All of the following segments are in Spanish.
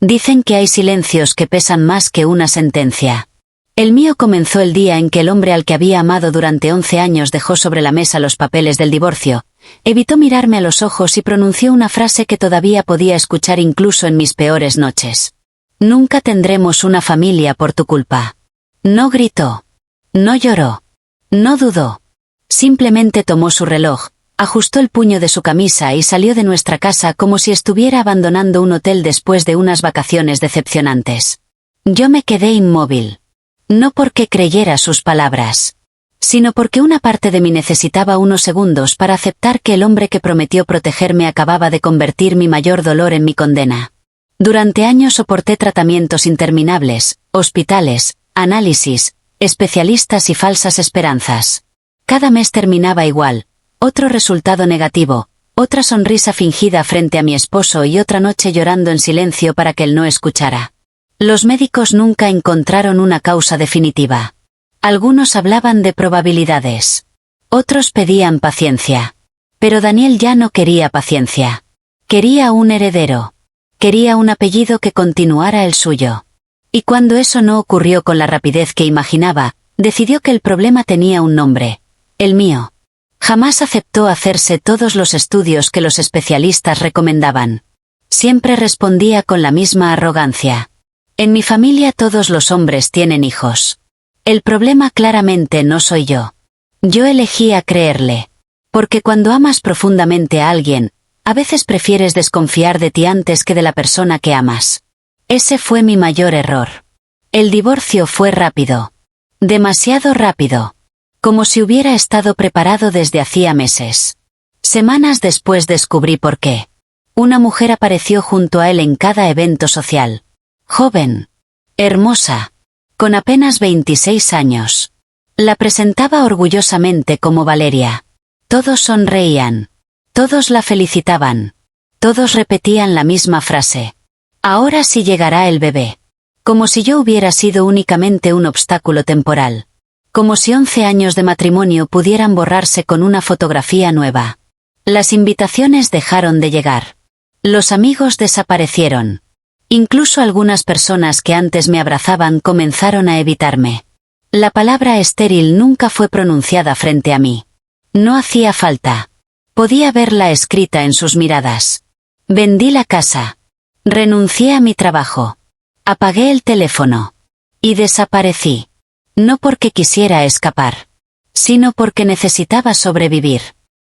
Dicen que hay silencios que pesan más que una sentencia. El mío comenzó el día en que el hombre al que había amado durante 11 años dejó sobre la mesa los papeles del divorcio, evitó mirarme a los ojos y pronunció una frase que todavía podía escuchar incluso en mis peores noches. Nunca tendremos una familia por tu culpa. No gritó. No lloró. No dudó. Simplemente tomó su reloj, ajustó el puño de su camisa y salió de nuestra casa como si estuviera abandonando un hotel después de unas vacaciones decepcionantes. Yo me quedé inmóvil. No porque creyera sus palabras, sino porque una parte de mí necesitaba unos segundos para aceptar que el hombre que prometió protegerme acababa de convertir mi mayor dolor en mi condena. Durante años soporté tratamientos interminables, hospitales, análisis, especialistas y falsas esperanzas. Cada mes terminaba igual, otro resultado negativo, otra sonrisa fingida frente a mi esposo y otra noche llorando en silencio para que él no escuchara. Los médicos nunca encontraron una causa definitiva. Algunos hablaban de probabilidades. Otros pedían paciencia. Pero Daniel ya no quería paciencia. Quería un heredero. Quería un apellido que continuara el suyo. Y cuando eso no ocurrió con la rapidez que imaginaba, decidió que el problema tenía un nombre. El mío. Jamás aceptó hacerse todos los estudios que los especialistas recomendaban. Siempre respondía con la misma arrogancia. En mi familia todos los hombres tienen hijos. El problema claramente no soy yo. Yo elegí a creerle. Porque cuando amas profundamente a alguien, a veces prefieres desconfiar de ti antes que de la persona que amas. Ese fue mi mayor error. El divorcio fue rápido. Demasiado rápido. Como si hubiera estado preparado desde hacía meses. Semanas después descubrí por qué. Una mujer apareció junto a él en cada evento social. Joven. Hermosa. Con apenas 26 años. La presentaba orgullosamente como Valeria. Todos sonreían. Todos la felicitaban. Todos repetían la misma frase. Ahora sí llegará el bebé. Como si yo hubiera sido únicamente un obstáculo temporal. Como si 11 años de matrimonio pudieran borrarse con una fotografía nueva. Las invitaciones dejaron de llegar. Los amigos desaparecieron. Incluso algunas personas que antes me abrazaban comenzaron a evitarme. La palabra estéril nunca fue pronunciada frente a mí. No hacía falta. Podía verla escrita en sus miradas. Vendí la casa. Renuncié a mi trabajo. Apagué el teléfono. Y desaparecí. No porque quisiera escapar. Sino porque necesitaba sobrevivir.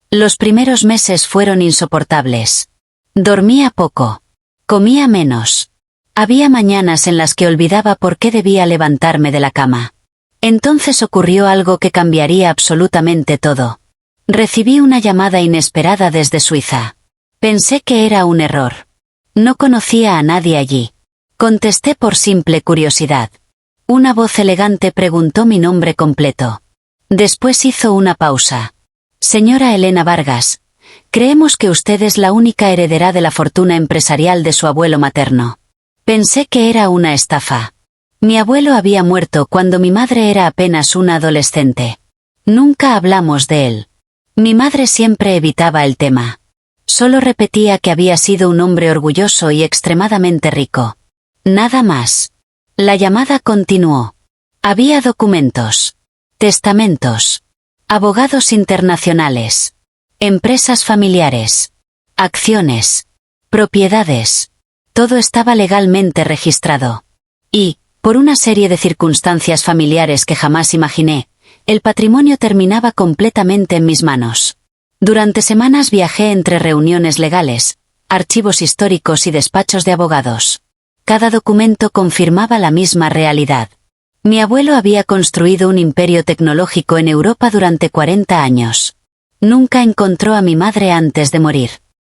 Los primeros meses fueron insoportables. Dormía poco. Comía menos. Había mañanas en las que olvidaba por qué debía levantarme de la cama. Entonces ocurrió algo que cambiaría absolutamente todo. Recibí una llamada inesperada desde Suiza. Pensé que era un error. No conocía a nadie allí. Contesté por simple curiosidad. Una voz elegante preguntó mi nombre completo. Después hizo una pausa. Señora Elena Vargas, creemos que usted es la única heredera de la fortuna empresarial de su abuelo materno. Pensé que era una estafa. Mi abuelo había muerto cuando mi madre era apenas una adolescente. Nunca hablamos de él. Mi madre siempre evitaba el tema. Solo repetía que había sido un hombre orgulloso y extremadamente rico. Nada más. La llamada continuó. Había documentos. Testamentos. Abogados internacionales. Empresas familiares. Acciones. Propiedades. Todo estaba legalmente registrado. Y, por una serie de circunstancias familiares que jamás imaginé, el patrimonio terminaba completamente en mis manos. Durante semanas viajé entre reuniones legales, archivos históricos y despachos de abogados. Cada documento confirmaba la misma realidad. Mi abuelo había construido un imperio tecnológico en Europa durante 40 años. Nunca encontró a mi madre antes de morir.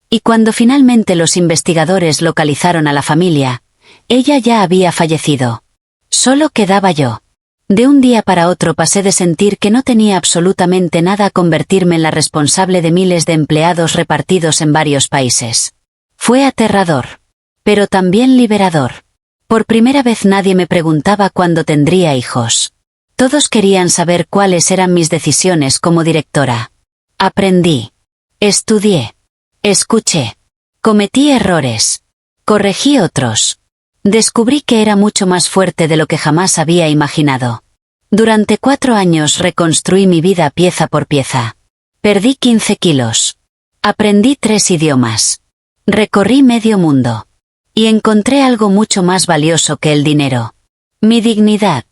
Y cuando finalmente los investigadores localizaron a la familia, ella ya había fallecido. Solo quedaba yo. De un día para otro pasé de sentir que no tenía absolutamente nada a convertirme en la responsable de miles de empleados repartidos en varios países. Fue aterrador. Pero también liberador. Por primera vez nadie me preguntaba cuándo tendría hijos. Todos querían saber cuáles eran mis decisiones como directora. Aprendí. Estudié. Escuché. Cometí errores. Corregí otros. Descubrí que era mucho más fuerte de lo que jamás había imaginado. Durante 4 años reconstruí mi vida pieza por pieza. Perdí 15 kilos. Aprendí 3 idiomas. Recorrí medio mundo. Y encontré algo mucho más valioso que el dinero. Mi dignidad.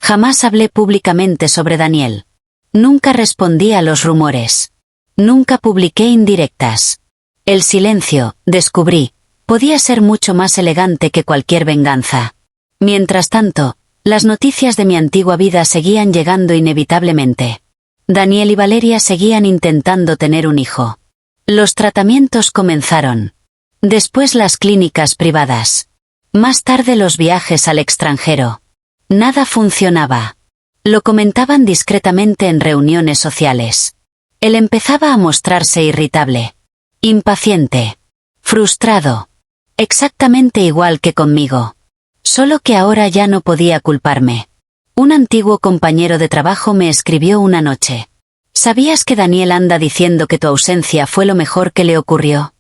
Jamás hablé públicamente sobre Daniel. Nunca respondí a los rumores. Nunca publiqué indirectas. El silencio, descubrí, podía ser mucho más elegante que cualquier venganza. Mientras tanto, las noticias de mi antigua vida seguían llegando inevitablemente. Daniel y Valeria seguían intentando tener un hijo. Los tratamientos comenzaron. Después las clínicas privadas. Más tarde los viajes al extranjero. Nada funcionaba. Lo comentaban discretamente en reuniones sociales. Él empezaba a mostrarse irritable. Impaciente. Frustrado. Exactamente igual que conmigo. Solo que ahora ya no podía culparme. Un antiguo compañero de trabajo me escribió una noche. ¿Sabías que Daniel anda diciendo que tu ausencia fue lo mejor que le ocurrió?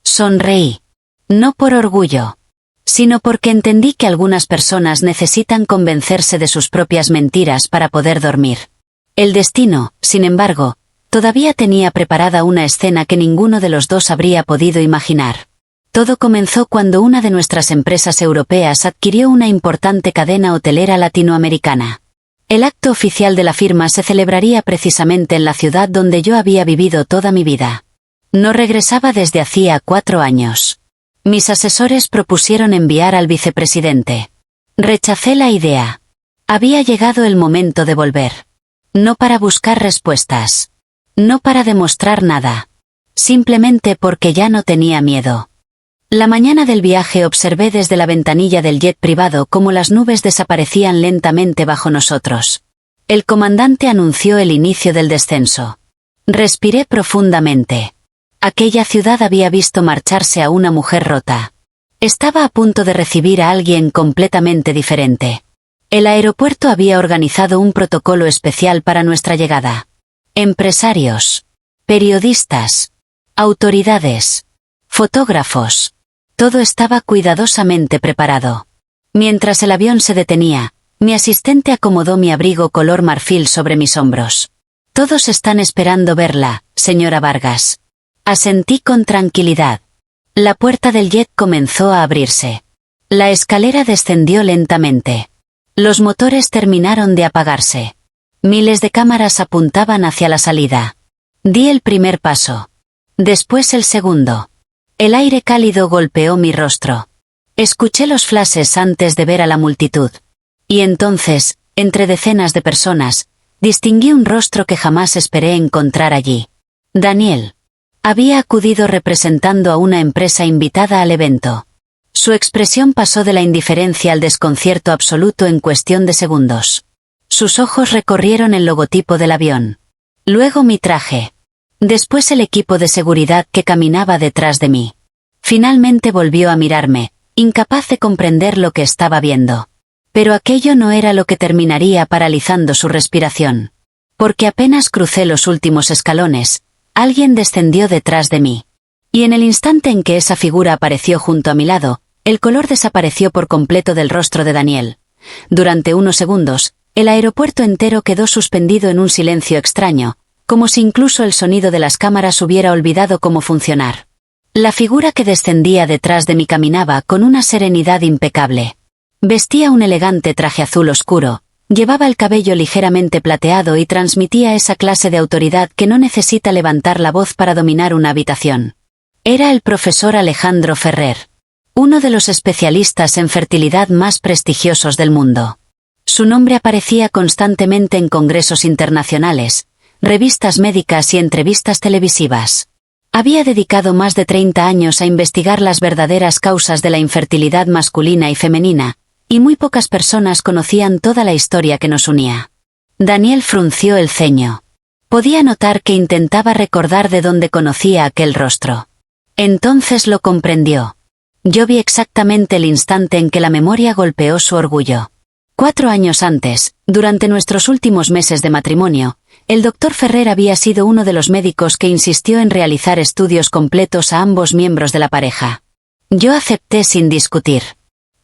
Sonreí. No por orgullo, sino porque entendí que algunas personas necesitan convencerse de sus propias mentiras para poder dormir. El destino, sin embargo, todavía tenía preparada una escena que ninguno de los dos habría podido imaginar. Todo comenzó cuando una de nuestras empresas europeas adquirió una importante cadena hotelera latinoamericana. El acto oficial de la firma se celebraría precisamente en la ciudad donde yo había vivido toda mi vida. No regresaba desde hacía 4 años. Mis asesores propusieron enviar al vicepresidente. Rechacé la idea. Había llegado el momento de volver. No para buscar respuestas. No para demostrar nada. Simplemente porque ya no tenía miedo. La mañana del viaje observé desde la ventanilla del jet privado cómo las nubes desaparecían lentamente bajo nosotros. El comandante anunció el inicio del descenso. Respiré profundamente. Aquella ciudad había visto marcharse a una mujer rota. Estaba a punto de recibir a alguien completamente diferente. El aeropuerto había organizado un protocolo especial para nuestra llegada. Empresarios, periodistas, autoridades, fotógrafos. Todo estaba cuidadosamente preparado. Mientras el avión se detenía, mi asistente acomodó mi abrigo color marfil sobre mis hombros. Todos están esperando verla, señora Vargas. Asentí con tranquilidad. La puerta del jet comenzó a abrirse. La escalera descendió lentamente. Los motores terminaron de apagarse. Miles de cámaras apuntaban hacia la salida. Di el primer paso. Después el segundo. El aire cálido golpeó mi rostro. Escuché los flashes antes de ver a la multitud. Y entonces, entre decenas de personas, distinguí un rostro que jamás esperé encontrar allí. Daniel. Había acudido representando a una empresa invitada al evento. Su expresión pasó de la indiferencia al desconcierto absoluto en cuestión de segundos. Sus ojos recorrieron el logotipo del avión. Luego mi traje. Después el equipo de seguridad que caminaba detrás de mí. Finalmente volvió a mirarme, incapaz de comprender lo que estaba viendo. Pero aquello no era lo que terminaría paralizando su respiración. Porque apenas crucé los últimos escalones, alguien descendió detrás de mí. Y en el instante en que esa figura apareció junto a mi lado, el color desapareció por completo del rostro de Daniel. Durante unos segundos, el aeropuerto entero quedó suspendido en un silencio extraño, como si incluso el sonido de las cámaras hubiera olvidado cómo funcionar. La figura que descendía detrás de mí caminaba con una serenidad impecable. Vestía un elegante traje azul oscuro, llevaba el cabello ligeramente plateado y transmitía esa clase de autoridad que no necesita levantar la voz para dominar una habitación. Era el profesor Alejandro Ferrer, uno de los especialistas en fertilidad más prestigiosos del mundo. Su nombre aparecía constantemente en congresos internacionales, revistas médicas y entrevistas televisivas. Había dedicado más de 30 años a investigar las verdaderas causas de la infertilidad masculina y femenina, y muy pocas personas conocían toda la historia que nos unía. Daniel frunció el ceño. Podía notar que intentaba recordar de dónde conocía aquel rostro. Entonces lo comprendió. Yo vi exactamente el instante en que la memoria golpeó su orgullo. 4 años antes, durante nuestros últimos meses de matrimonio, el doctor Ferrer había sido uno de los médicos que insistió en realizar estudios completos a ambos miembros de la pareja. Yo acepté sin discutir.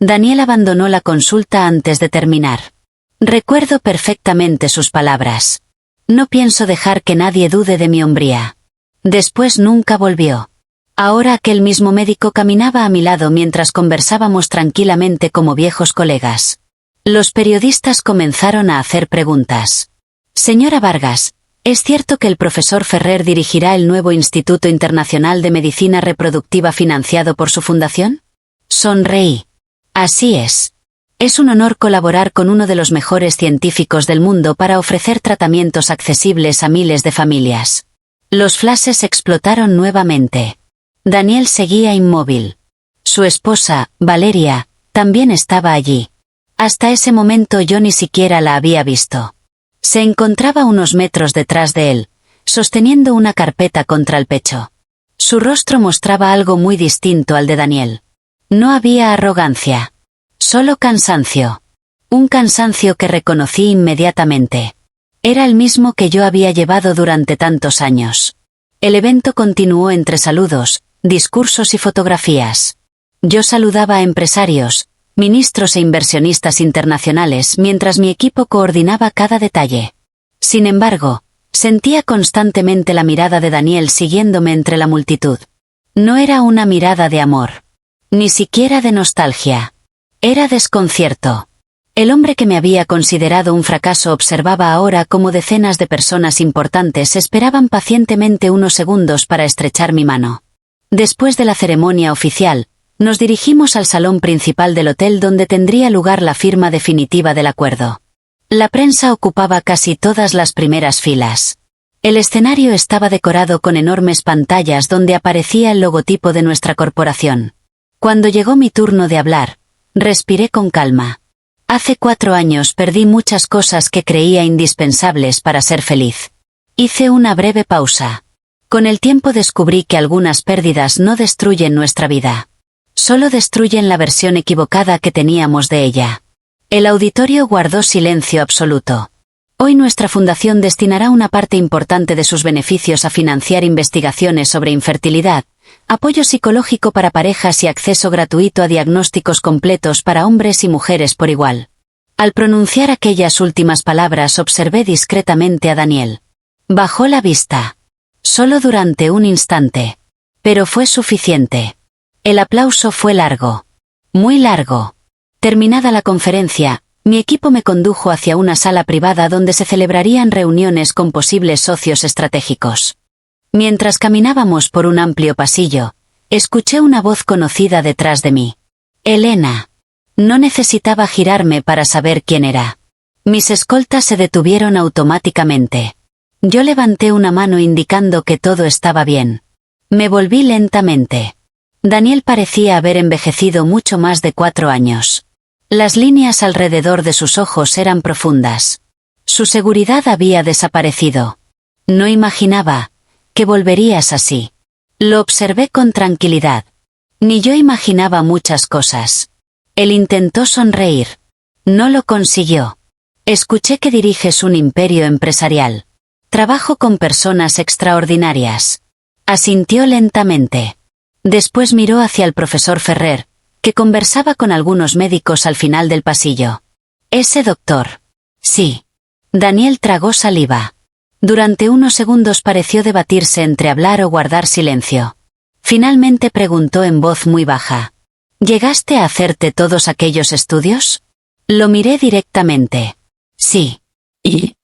Daniel abandonó la consulta antes de terminar. Recuerdo perfectamente sus palabras. No pienso dejar que nadie dude de mi hombría. Después nunca volvió. Ahora aquel mismo médico caminaba a mi lado mientras conversábamos tranquilamente como viejos colegas. Los periodistas comenzaron a hacer preguntas. Señora Vargas, ¿es cierto que el profesor Ferrer dirigirá el nuevo Instituto Internacional de Medicina Reproductiva financiado por su fundación? Sonreí. Así es. Es un honor colaborar con uno de los mejores científicos del mundo para ofrecer tratamientos accesibles a miles de familias. Los flashes explotaron nuevamente. Daniel seguía inmóvil. Su esposa, Valeria, también estaba allí. Hasta ese momento yo ni siquiera la había visto. Se encontraba unos metros detrás de él, sosteniendo una carpeta contra el pecho. Su rostro mostraba algo muy distinto al de Daniel. No había arrogancia. Solo cansancio. Un cansancio que reconocí inmediatamente. Era el mismo que yo había llevado durante tantos años. El evento continuó entre saludos, discursos y fotografías. Yo saludaba a empresarios, ministros e inversionistas internacionales mientras mi equipo coordinaba cada detalle. Sin embargo, sentía constantemente la mirada de Daniel siguiéndome entre la multitud. No era una mirada de amor. Ni siquiera de nostalgia. Era desconcierto. El hombre que me había considerado un fracaso observaba ahora cómo decenas de personas importantes esperaban pacientemente unos segundos para estrechar mi mano. Después de la ceremonia oficial, nos dirigimos al salón principal del hotel donde tendría lugar la firma definitiva del acuerdo. La prensa ocupaba casi todas las primeras filas. El escenario estaba decorado con enormes pantallas donde aparecía el logotipo de nuestra corporación. Cuando llegó mi turno de hablar, respiré con calma. Hace 4 años perdí muchas cosas que creía indispensables para ser feliz. Hice una breve pausa. Con el tiempo descubrí que algunas pérdidas no destruyen nuestra vida. Solo destruyen la versión equivocada que teníamos de ella. El auditorio guardó silencio absoluto. Hoy nuestra fundación destinará una parte importante de sus beneficios a financiar investigaciones sobre infertilidad, apoyo psicológico para parejas y acceso gratuito a diagnósticos completos para hombres y mujeres por igual. Al pronunciar aquellas últimas palabras observé discretamente a Daniel. Bajó la vista. Solo durante un instante. Pero fue suficiente. El aplauso fue largo. Muy largo. Terminada la conferencia, mi equipo me condujo hacia una sala privada donde se celebrarían reuniones con posibles socios estratégicos. Mientras caminábamos por un amplio pasillo, escuché una voz conocida detrás de mí. Elena. No necesitaba girarme para saber quién era. Mis escoltas se detuvieron automáticamente. Yo levanté una mano indicando que todo estaba bien. Me volví lentamente. Daniel parecía haber envejecido mucho más de 4 años. Las líneas alrededor de sus ojos eran profundas. Su seguridad había desaparecido. No imaginaba que volverías así. Lo observé con tranquilidad. Ni yo imaginaba muchas cosas. Él intentó sonreír. No lo consiguió. Escuché que diriges un imperio empresarial. Trabajo con personas extraordinarias. Asintió lentamente. Después miró hacia el profesor Ferrer, que conversaba con algunos médicos al final del pasillo. ¿Ese doctor? Sí. Daniel tragó saliva. Durante unos segundos pareció debatirse entre hablar o guardar silencio. Finalmente preguntó en voz muy baja. ¿Llegaste a hacerte todos aquellos estudios? Lo miré directamente. Sí. ¿Y?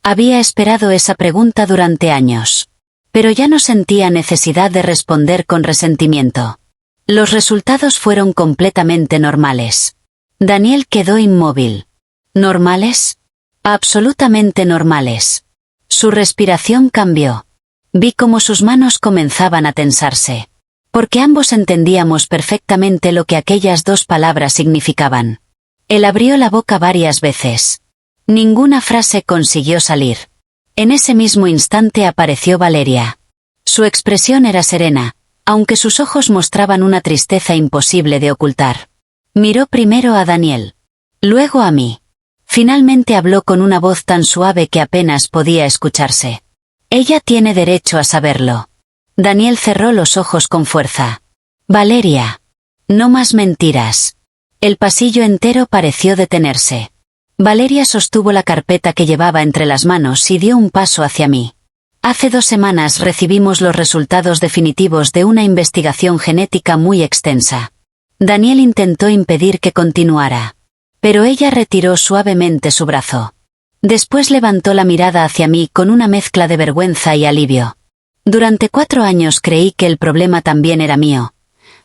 Había esperado esa pregunta durante años. Pero ya no sentía necesidad de responder con resentimiento. Los resultados fueron completamente normales. Daniel quedó inmóvil. ¿Normales? Absolutamente normales. Su respiración cambió. Vi cómo sus manos comenzaban a tensarse. Porque ambos entendíamos perfectamente lo que aquellas 2 palabras significaban. Él abrió la boca varias veces. Ninguna frase consiguió salir. En ese mismo instante apareció Valeria. Su expresión era serena, aunque sus ojos mostraban una tristeza imposible de ocultar. Miró primero a Daniel. Luego a mí. Finalmente habló con una voz tan suave que apenas podía escucharse. Ella tiene derecho a saberlo. Daniel cerró los ojos con fuerza. Valeria. No más mentiras. El pasillo entero pareció detenerse. Valeria sostuvo la carpeta que llevaba entre las manos y dio un paso hacia mí. Hace 2 semanas recibimos los resultados definitivos de una investigación genética muy extensa. Daniel intentó impedir que continuara. Pero ella retiró suavemente su brazo. Después levantó la mirada hacia mí con una mezcla de vergüenza y alivio. Durante 4 años creí que el problema también era mío.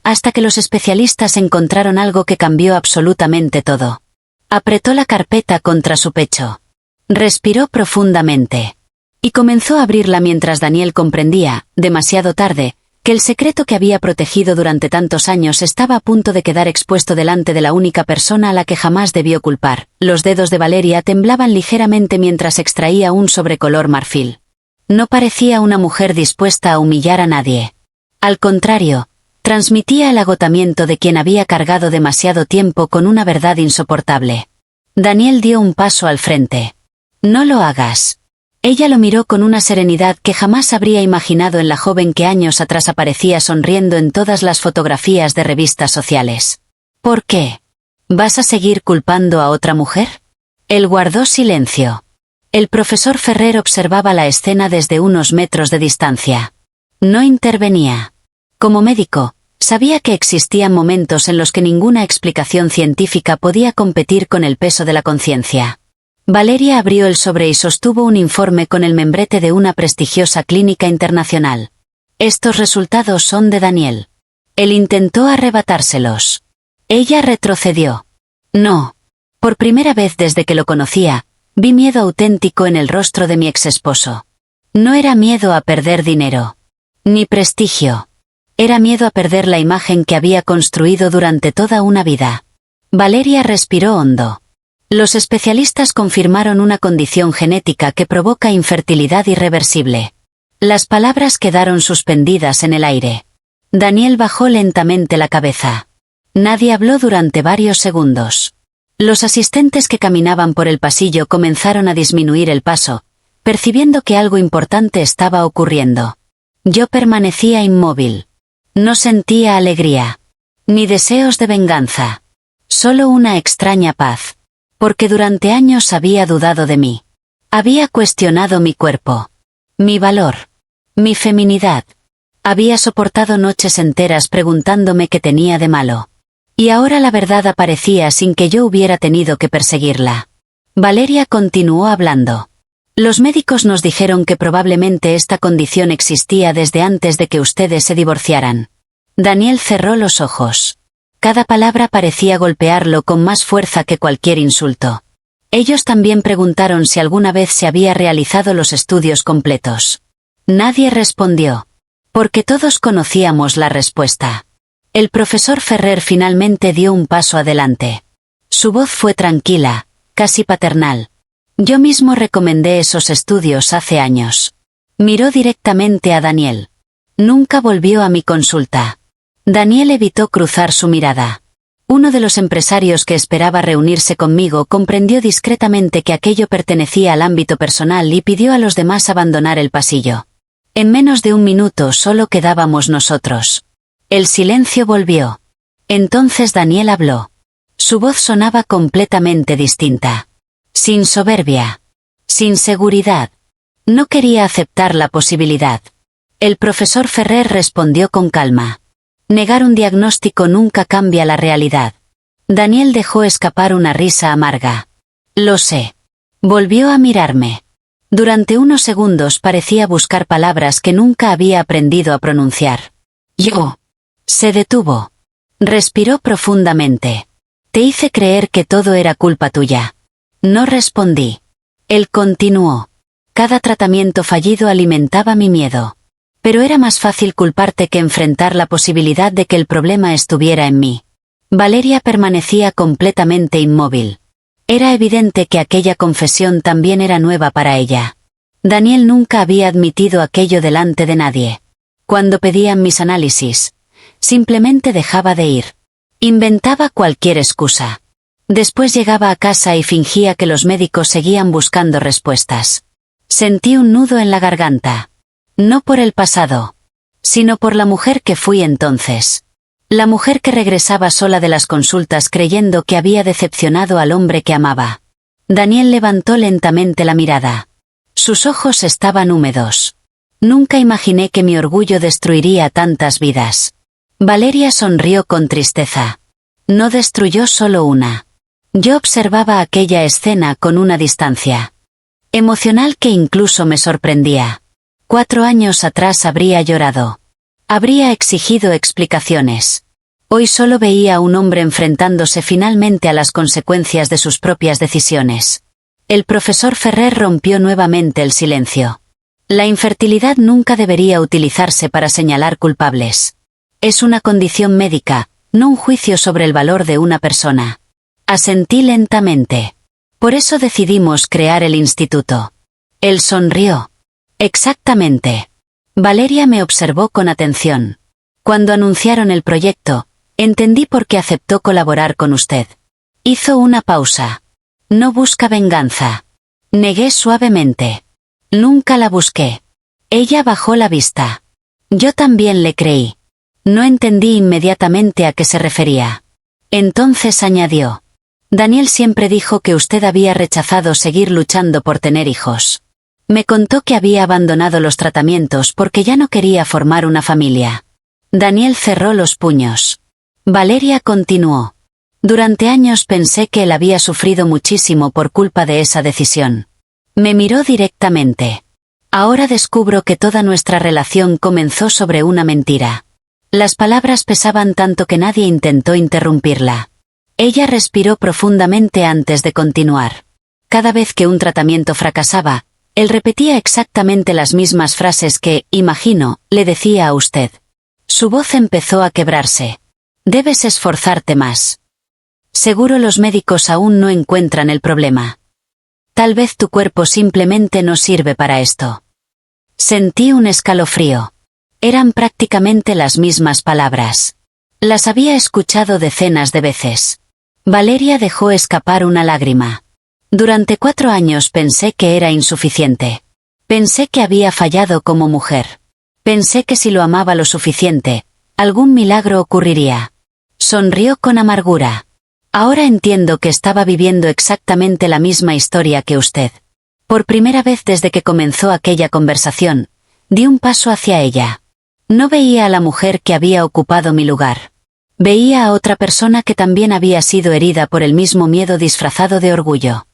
Hasta que los especialistas encontraron algo que cambió absolutamente todo. Apretó la carpeta contra su pecho. Respiró profundamente. Y comenzó a abrirla mientras Daniel comprendía, demasiado tarde, que el secreto que había protegido durante tantos años estaba a punto de quedar expuesto delante de la única persona a la que jamás debió culpar. Los dedos de Valeria temblaban ligeramente mientras extraía un sobre color marfil. No parecía una mujer dispuesta a humillar a nadie. Al contrario, transmitía el agotamiento de quien había cargado demasiado tiempo con una verdad insoportable. Daniel dio un paso al frente. «No lo hagas». Ella lo miró con una serenidad que jamás habría imaginado en la joven que años atrás aparecía sonriendo en todas las fotografías de revistas sociales. «¿Por qué? ¿Vas a seguir culpando a otra mujer?» Él guardó silencio. El profesor Ferrer observaba la escena desde unos metros de distancia. No intervenía. Como médico, sabía que existían momentos en los que ninguna explicación científica podía competir con el peso de la conciencia. Valeria abrió el sobre y sostuvo un informe con el membrete de una prestigiosa clínica internacional. «Estos resultados son de Daniel». Él intentó arrebatárselos. Ella retrocedió. «No». Por primera vez desde que lo conocía, vi miedo auténtico en el rostro de mi exesposo. No era miedo a perder dinero. Ni prestigio. Era miedo a perder la imagen que había construido durante toda una vida. Valeria respiró hondo. Los especialistas confirmaron una condición genética que provoca infertilidad irreversible. Las palabras quedaron suspendidas en el aire. Daniel bajó lentamente la cabeza. Nadie habló durante varios segundos. Los asistentes que caminaban por el pasillo comenzaron a disminuir el paso, percibiendo que algo importante estaba ocurriendo. Yo permanecía inmóvil. No sentía alegría. Ni deseos de venganza. Solo una extraña paz. Porque durante años había dudado de mí. Había cuestionado mi cuerpo. Mi valor. Mi feminidad. Había soportado noches enteras preguntándome qué tenía de malo. Y ahora la verdad aparecía sin que yo hubiera tenido que perseguirla. Valeria continuó hablando. Los médicos nos dijeron que probablemente esta condición existía desde antes de que ustedes se divorciaran. Daniel cerró los ojos. Cada palabra parecía golpearlo con más fuerza que cualquier insulto. Ellos también preguntaron si alguna vez se había realizado los estudios completos. Nadie respondió. Porque todos conocíamos la respuesta. El profesor Ferrer finalmente dio un paso adelante. Su voz fue tranquila, casi paternal. Yo mismo recomendé esos estudios hace años. Miró directamente a Daniel. Nunca volvió a mi consulta. Daniel evitó cruzar su mirada. Uno de los empresarios que esperaba reunirse conmigo comprendió discretamente que aquello pertenecía al ámbito personal y pidió a los demás abandonar el pasillo. En menos de un minuto solo quedábamos nosotros. El silencio volvió. Entonces Daniel habló. Su voz sonaba completamente distinta. Sin soberbia. Sin seguridad. No quería aceptar la posibilidad. El profesor Ferrer respondió con calma. Negar un diagnóstico nunca cambia la realidad. Daniel dejó escapar una risa amarga. Lo sé. Volvió a mirarme. Durante unos segundos parecía buscar palabras que nunca había aprendido a pronunciar. Yo. Se detuvo. Respiró profundamente. Te hice creer que todo era culpa tuya. No respondí. Él continuó. Cada tratamiento fallido alimentaba mi miedo. Pero era más fácil culparte que enfrentar la posibilidad de que el problema estuviera en mí. Valeria permanecía completamente inmóvil. Era evidente que aquella confesión también era nueva para ella. Daniel nunca había admitido aquello delante de nadie. Cuando pedían mis análisis, simplemente dejaba de ir. Inventaba cualquier excusa. Después llegaba a casa y fingía que los médicos seguían buscando respuestas. Sentí un nudo en la garganta. No por el pasado, sino por la mujer que fui entonces. La mujer que regresaba sola de las consultas creyendo que había decepcionado al hombre que amaba. Daniel levantó lentamente la mirada. Sus ojos estaban húmedos. Nunca imaginé que mi orgullo destruiría tantas vidas. Valeria sonrió con tristeza. No destruyó solo una. Yo observaba aquella escena con una distancia emocional que incluso me sorprendía. 4 años atrás habría llorado. Habría exigido explicaciones. Hoy solo veía a un hombre enfrentándose finalmente a las consecuencias de sus propias decisiones. El profesor Ferrer rompió nuevamente el silencio. La infertilidad nunca debería utilizarse para señalar culpables. Es una condición médica, no un juicio sobre el valor de una persona. Asentí lentamente. Por eso decidimos crear el instituto. Él sonrió. Exactamente. Valeria me observó con atención. Cuando anunciaron el proyecto, entendí por qué aceptó colaborar con usted. Hizo una pausa. No busca venganza. Negué suavemente. Nunca la busqué. Ella bajó la vista. Yo también le creí. No entendí inmediatamente a qué se refería. Entonces añadió. Daniel siempre dijo que usted había rechazado seguir luchando por tener hijos. Me contó que había abandonado los tratamientos porque ya no quería formar una familia. Daniel cerró los puños. Valeria continuó. Durante años pensé que él había sufrido muchísimo por culpa de esa decisión. Me miró directamente. Ahora descubro que toda nuestra relación comenzó sobre una mentira. Las palabras pesaban tanto que nadie intentó interrumpirla. Ella respiró profundamente antes de continuar. Cada vez que un tratamiento fracasaba, él repetía exactamente las mismas frases que, imagino, le decía a usted. Su voz empezó a quebrarse. Debes esforzarte más. Seguro los médicos aún no encuentran el problema. Tal vez tu cuerpo simplemente no sirve para esto. Sentí un escalofrío. Eran prácticamente las mismas palabras. Las había escuchado decenas de veces. Valeria dejó escapar una lágrima. Durante 4 años pensé que era insuficiente. Pensé que había fallado como mujer. Pensé que si lo amaba lo suficiente, algún milagro ocurriría. Sonrió con amargura. Ahora entiendo que estaba viviendo exactamente la misma historia que usted. Por primera vez desde que comenzó aquella conversación, di un paso hacia ella. No veía a la mujer que había ocupado mi lugar. Veía a otra persona que también había sido herida por el mismo miedo disfrazado de orgullo.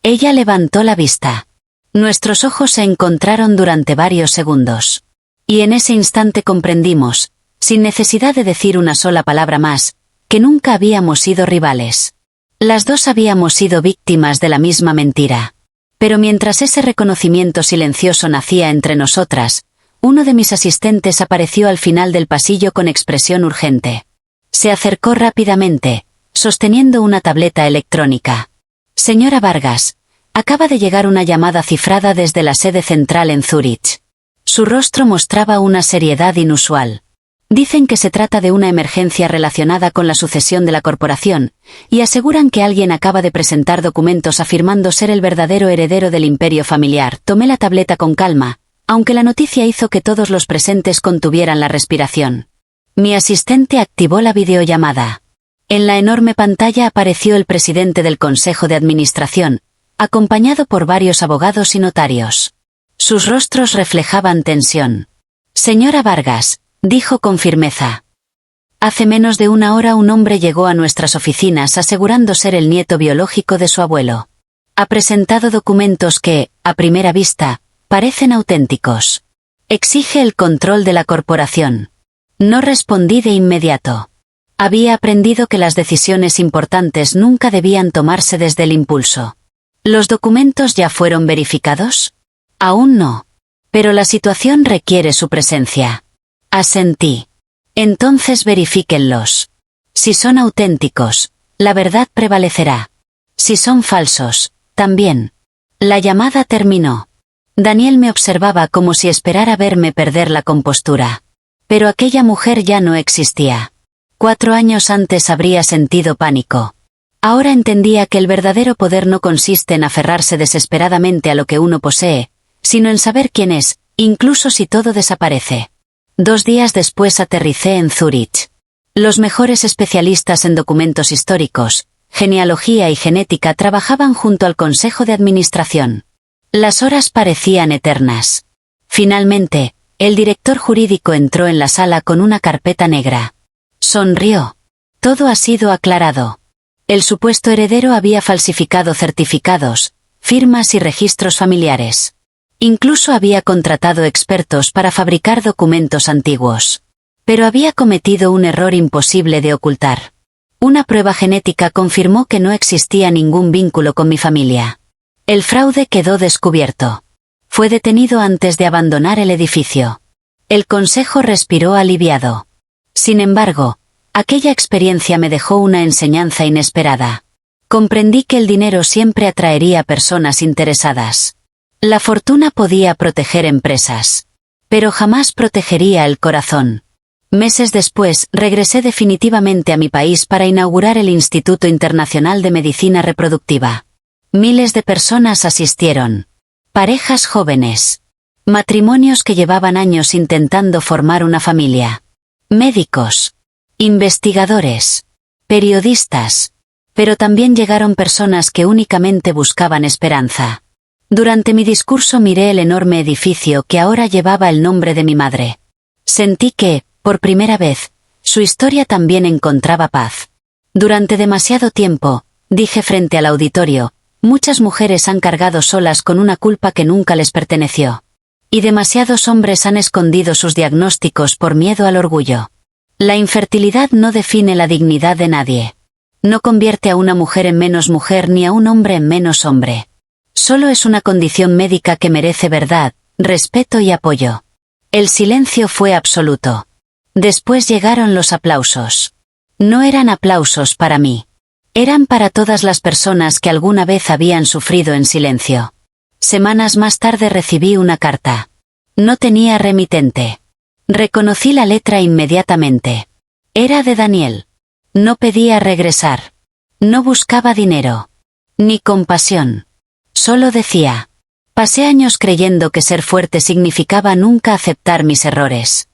Ella levantó la vista. Nuestros ojos se encontraron durante varios segundos. Y en ese instante comprendimos, sin necesidad de decir una sola palabra más, que nunca habíamos sido rivales. Las dos habíamos sido víctimas de la misma mentira. Pero mientras ese reconocimiento silencioso nacía entre nosotras, uno de mis asistentes apareció al final del pasillo con expresión urgente. Se acercó rápidamente, sosteniendo una tableta electrónica. Señora Vargas, acaba de llegar una llamada cifrada desde la sede central en Zúrich. Su rostro mostraba una seriedad inusual. Dicen que se trata de una emergencia relacionada con la sucesión de la corporación, y aseguran que alguien acaba de presentar documentos afirmando ser el verdadero heredero del imperio familiar. Tomé la tableta con calma, aunque la noticia hizo que todos los presentes contuvieran la respiración. Mi asistente activó la videollamada. En la enorme pantalla apareció el presidente del Consejo de Administración, acompañado por varios abogados y notarios. Sus rostros reflejaban tensión. Señora Vargas, dijo con firmeza. Hace menos de 1 hora un hombre llegó a nuestras oficinas asegurando ser el nieto biológico de su abuelo. Ha presentado documentos que, a primera vista, parecen auténticos. Exige el control de la corporación. No respondí de inmediato. Había aprendido que las decisiones importantes nunca debían tomarse desde el impulso. ¿Los documentos ya fueron verificados? Aún no. Pero la situación requiere su presencia. Asentí. Entonces verifíquenlos. Si son auténticos, la verdad prevalecerá. Si son falsos, también. La llamada terminó. Daniel me observaba como si esperara verme perder la compostura. Pero aquella mujer ya no existía. 4 años antes habría sentido pánico. Ahora entendía que el verdadero poder no consiste en aferrarse desesperadamente a lo que uno posee, sino en saber quién es, incluso si todo desaparece. 2 días después aterricé en Zúrich. Los mejores especialistas en documentos históricos, genealogía y genética trabajaban junto al Consejo de Administración. Las horas parecían eternas. Finalmente, el director jurídico entró en la sala con una carpeta negra. Sonrió. Todo ha sido aclarado. El supuesto heredero había falsificado certificados, firmas y registros familiares. Incluso había contratado expertos para fabricar documentos antiguos. Pero había cometido un error imposible de ocultar. Una prueba genética confirmó que no existía ningún vínculo con mi familia. El fraude quedó descubierto. Fue detenido antes de abandonar el edificio. El consejo respiró aliviado. Sin embargo, aquella experiencia me dejó una enseñanza inesperada. Comprendí que el dinero siempre atraería personas interesadas. La fortuna podía proteger empresas, pero jamás protegería el corazón. Meses después, regresé definitivamente a mi país para inaugurar el Instituto Internacional de Medicina Reproductiva. Miles de personas asistieron. Parejas jóvenes. Matrimonios que llevaban años intentando formar una familia. Médicos. Investigadores. Periodistas. Pero también llegaron personas que únicamente buscaban esperanza. Durante mi discurso miré el enorme edificio que ahora llevaba el nombre de mi madre. Sentí que, por primera vez, su historia también encontraba paz. Durante demasiado tiempo, dije frente al auditorio, muchas mujeres han cargado solas con una culpa que nunca les perteneció. Y demasiados hombres han escondido sus diagnósticos por miedo al orgullo. La infertilidad no define la dignidad de nadie. No convierte a una mujer en menos mujer ni a un hombre en menos hombre. Solo es una condición médica que merece verdad, respeto y apoyo. El silencio fue absoluto. Después llegaron los aplausos. No eran aplausos para mí. Eran para todas las personas que alguna vez habían sufrido en silencio. Semanas más tarde recibí una carta. No tenía remitente. Reconocí la letra inmediatamente. Era de Daniel. No pedía regresar. No buscaba dinero. Ni compasión. Solo decía. Pasé años creyendo que ser fuerte significaba nunca aceptar mis errores.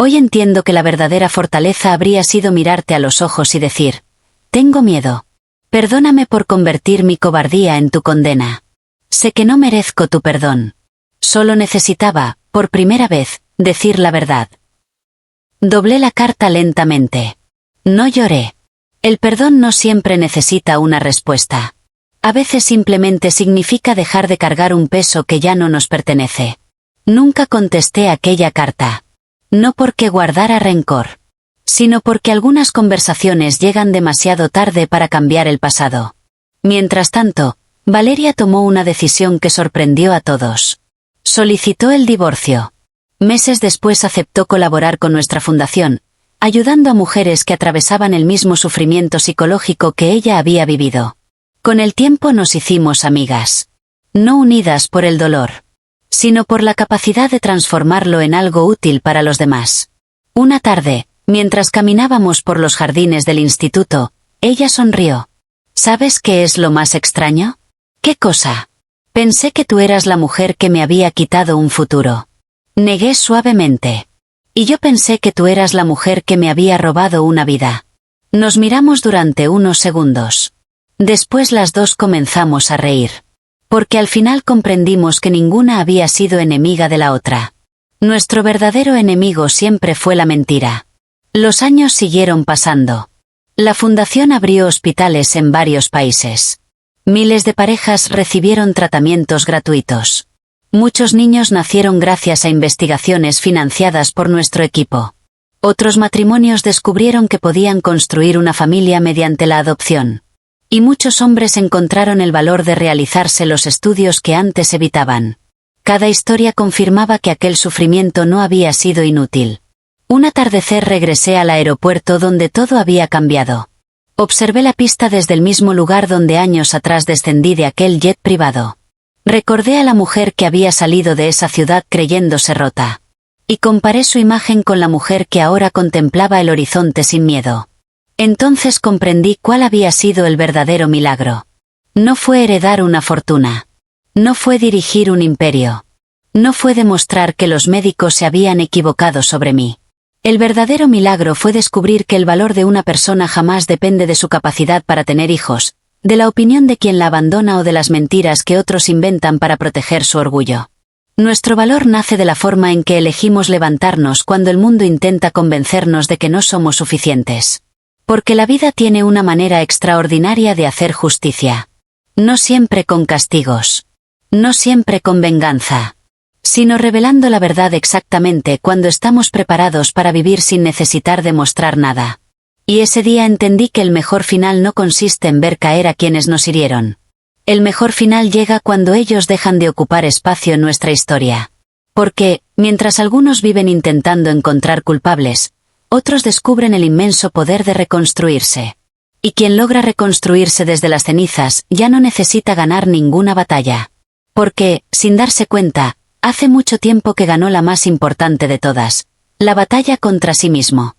Hoy entiendo que la verdadera fortaleza habría sido mirarte a los ojos y decir, tengo miedo. Perdóname por convertir mi cobardía en tu condena. Sé que no merezco tu perdón. Solo necesitaba, por primera vez, decir la verdad. Doblé la carta lentamente. No lloré. El perdón no siempre necesita una respuesta. A veces simplemente significa dejar de cargar un peso que ya no nos pertenece. Nunca contesté aquella carta. No porque guardara rencor, sino porque algunas conversaciones llegan demasiado tarde para cambiar el pasado. Mientras tanto, Valeria tomó una decisión que sorprendió a todos. Solicitó el divorcio. Meses después aceptó colaborar con nuestra fundación, ayudando a mujeres que atravesaban el mismo sufrimiento psicológico que ella había vivido. Con el tiempo nos hicimos amigas. No unidas por el dolor, sino por la capacidad de transformarlo en algo útil para los demás. Una tarde, mientras caminábamos por los jardines del instituto, ella sonrió. ¿Sabes qué es lo más extraño? ¿Qué cosa? Pensé que tú eras la mujer que me había quitado un futuro. Negué suavemente. Y yo pensé que tú eras la mujer que me había robado una vida. Nos miramos durante unos segundos. Después las dos comenzamos a reír. Porque al final comprendimos que ninguna había sido enemiga de la otra. Nuestro verdadero enemigo siempre fue la mentira. Los años siguieron pasando. La fundación abrió hospitales en varios países. Miles de parejas recibieron tratamientos gratuitos. Muchos niños nacieron gracias a investigaciones financiadas por nuestro equipo. Otros matrimonios descubrieron que podían construir una familia mediante la adopción. Y muchos hombres encontraron el valor de realizarse los estudios que antes evitaban. Cada historia confirmaba que aquel sufrimiento no había sido inútil. Un atardecer regresé al aeropuerto donde todo había cambiado. Observé la pista desde el mismo lugar donde años atrás descendí de aquel jet privado. Recordé a la mujer que había salido de esa ciudad creyéndose rota. Y comparé su imagen con la mujer que ahora contemplaba el horizonte sin miedo. Entonces comprendí cuál había sido el verdadero milagro. No fue heredar una fortuna. No fue dirigir un imperio. No fue demostrar que los médicos se habían equivocado sobre mí. El verdadero milagro fue descubrir que el valor de una persona jamás depende de su capacidad para tener hijos, de la opinión de quien la abandona o de las mentiras que otros inventan para proteger su orgullo. Nuestro valor nace de la forma en que elegimos levantarnos cuando el mundo intenta convencernos de que no somos suficientes. Porque la vida tiene una manera extraordinaria de hacer justicia. No siempre con castigos. No siempre con venganza. Sino revelando la verdad exactamente cuando estamos preparados para vivir sin necesitar demostrar nada. Y ese día entendí que el mejor final no consiste en ver caer a quienes nos hirieron. El mejor final llega cuando ellos dejan de ocupar espacio en nuestra historia. Porque, mientras algunos viven intentando encontrar culpables, otros descubren el inmenso poder de reconstruirse. Y quien logra reconstruirse desde las cenizas ya no necesita ganar ninguna batalla. Porque, sin darse cuenta, hace mucho tiempo que ganó la más importante de todas, la batalla contra sí mismo.